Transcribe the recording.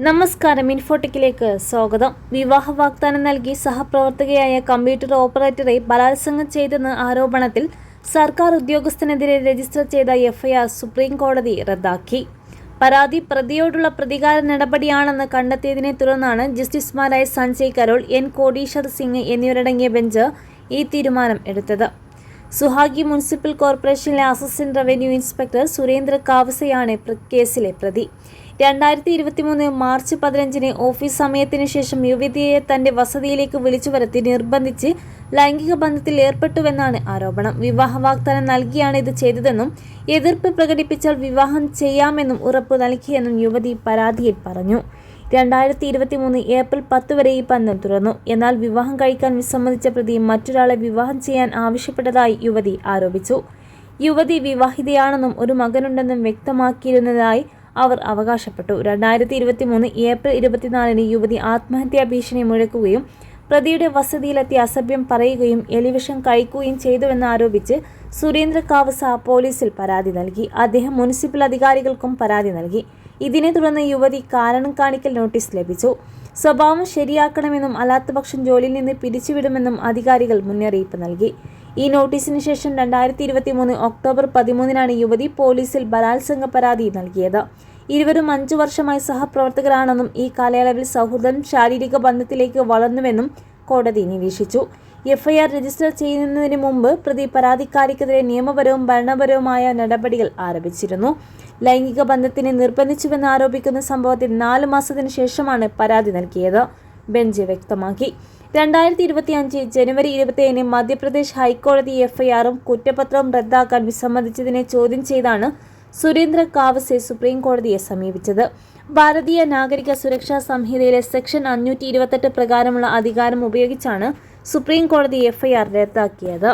നമസ്കാരം, ഇൻഫോടെക്കിലേക്ക് സ്വാഗതം. വിവാഹ വാഗ്ദാനം നൽകി സഹപ്രവർത്തകയായ കമ്പ്യൂട്ടർ ഓപ്പറേറ്ററെ ബലാത്സംഗം ചെയ്തെന്ന ആരോപണത്തിൽ സർക്കാർ ഉദ്യോഗസ്ഥനെതിരെ രജിസ്റ്റർ ചെയ്ത എഫ്ഐആർ സുപ്രീം കോടതി റദ്ദാക്കി. പരാതി പ്രതിയോടുള്ള പ്രതികാര നടപടിയാണെന്ന് കണ്ടെത്തിയതിനെ തുടർന്നാണ് ജസ്റ്റിസുമാരായ സഞ്ജയ് കരോൾ, എൻ കോടീശ്വർ സിംഗ് എന്നിവരടങ്ങിയ ബെഞ്ച് ഈ തീരുമാനം എടുത്തത്. സുഹാഗി മുനിസിപ്പൽ കോർപ്പറേഷനിലെ അസിസ്റ്റന്റ് റവന്യൂ ഇൻസ്പെക്ടർ സുരേന്ദ്ര കാവസയാണ് കേസിലെ പ്രതി. 2023 മാർച്ച് 15 ഓഫീസ് സമയത്തിന് ശേഷം യുവതിയെ തന്റെ വസതിയിലേക്ക് വിളിച്ചു വരുത്തി നിർബന്ധിച്ച് ലൈംഗിക ബന്ധത്തിൽ ഏർപ്പെട്ടുവെന്നാണ് ആരോപണം. വിവാഹ വാഗ്ദാനം നൽകിയാണ് ഇത് ചെയ്തതെന്നും എതിർപ്പ് പ്രകടിപ്പിച്ചാൽ വിവാഹം ചെയ്യാമെന്നും ഉറപ്പു നൽകിയെന്നും യുവതി പരാതിയിൽ പറഞ്ഞു. 2023 ഏപ്രിൽ 10 വരെ ഈ ബന്ധം തുടർന്നു. എന്നാൽ വിവാഹം കഴിക്കാൻ വിസമ്മതിച്ച പ്രതി മറ്റൊരാളെ വിവാഹം ചെയ്യാൻ ആവശ്യപ്പെട്ടതായി യുവതി ആരോപിച്ചു. യുവതി വിവാഹിതയാണെന്നും ഒരു മകനുണ്ടെന്നും വ്യക്തമാക്കിയിരുന്നതായി അവർ അവകാശപ്പെട്ടു. 2023 ഏപ്രിൽ 24 യുവതി ആത്മഹത്യാ ഭീഷണി മുഴക്കുകയും പ്രതിയുടെ വസതിയിലെത്തി അസഭ്യം പറയുകയും എലിവിഷം കഴിക്കുകയും ചെയ്തുവെന്ന് ആരോപിച്ച് സുരേന്ദ്ര കാവസ പോലീസിൽ പരാതി നൽകി. അദ്ദേഹം മുനിസിപ്പൽ അധികാരികൾക്കും പരാതി നൽകി. ഇതിനെ തുടർന്ന് യുവതി കാരണം കാണിക്കൽ നോട്ടീസ് ലഭിച്ചു. സ്വഭാവം ശരിയാക്കണമെന്നും അല്ലാത്തപക്ഷം ജോലിയിൽ നിന്ന് പിരിച്ചുവിടുമെന്നും അധികാരികൾ മുന്നറിയിപ്പ് നൽകി. ഈ നോട്ടീസിന് ശേഷം 2023 ഒക്ടോബർ 13 യുവതി പോലീസിൽ ബലാത്സംഗ പരാതി നൽകിയത്. ഇരുവരും 5 വർഷമായി സഹപ്രവർത്തകരാണെന്നും ഈ കാലയളവിൽ സൗഹൃദം ശാരീരിക ബന്ധത്തിലേക്ക് വളർന്നുവെന്നും കോടതി നിരീക്ഷിച്ചു. എഫ്ഐആർ രജിസ്റ്റർ ചെയ്യുന്നതിന് മുമ്പ് പ്രതി പരാതിക്കാരിക്കെതിരെ നിയമപരവും ഭരണപരവുമായ നടപടികൾ ആരംഭിച്ചിരുന്നു. ലൈംഗിക ബന്ധത്തിന് നിർബന്ധിച്ചുവെന്ന് ആരോപിക്കുന്ന സംഭവത്തിൽ 4 മാസത്തിന് ശേഷമാണ് പരാതി നൽകിയത്, ബെഞ്ച് വ്യക്തമാക്കി. 2025 ജനുവരി 27 മധ്യപ്രദേശ് ഹൈക്കോടതി എഫ്ഐആറും കുറ്റപത്രവും റദ്ദാക്കാൻ വിസമ്മതിച്ചതിനെ ചോദ്യം ചെയ്താണ് സുരേന്ദ്ര കാവസെ സുപ്രീം കോടതിയെ സമീപിച്ചത്. ഭാരതീയ നാഗരിക സുരക്ഷാ സംഹിതയിലെ സെക്ഷൻ 528 പ്രകാരമുള്ള അധികാരം ഉപയോഗിച്ചാണ് സുപ്രീം കോടതി എഫ്ഐആർ റദ്ദാക്കിയത്.